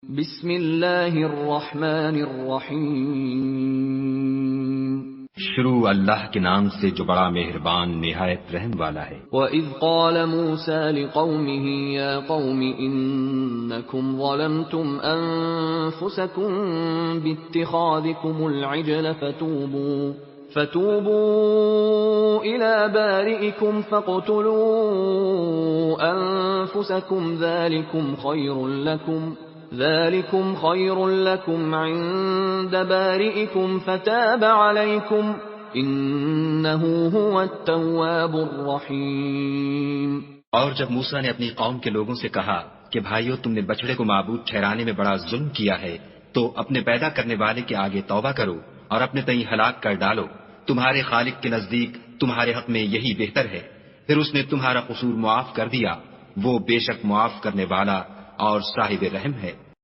بسم اللہ الرحمن الرحیم شروع اللہ کے نام سے جو بڑا مہربان نہایت رحم والا ہے۔ وَإِذْ قَالَ مُوسَى لِقَوْمِهِ يَا قَوْمِ إِنَّكُمْ ظَلَمْتُمْ أَنفُسَكُمْ بِاتِّخَاذِكُمُ الْعِجْلَ فَتُوبُوا إِلَى بَارِئِكُمْ فَاقْتُلُوا أَنفُسَكُمْ ذَلِكُمْ خَيْرٌ لَكُمْ عِندَ بَارِئِكُمْ فَتَابَ عَلَيْكُمْ إِنَّهُ هُوَ التَّوَّابُ الرَّحِيمُ۔ اور جب موسیٰ نے اپنی قوم کے لوگوں سے کہا کہ بھائیو، تم نے بچڑے کو معبود ٹھہرانے میں بڑا ظلم کیا ہے، تو اپنے پیدا کرنے والے کے آگے توبہ کرو اور اپنے تئیں ہلاک کر ڈالو، تمہارے خالق کے نزدیک تمہارے حق میں یہی بہتر ہے۔ پھر اس نے تمہارا قصور معاف کر دیا، وہ بے شک معاف کرنے والا اور صاحب رحم ہے۔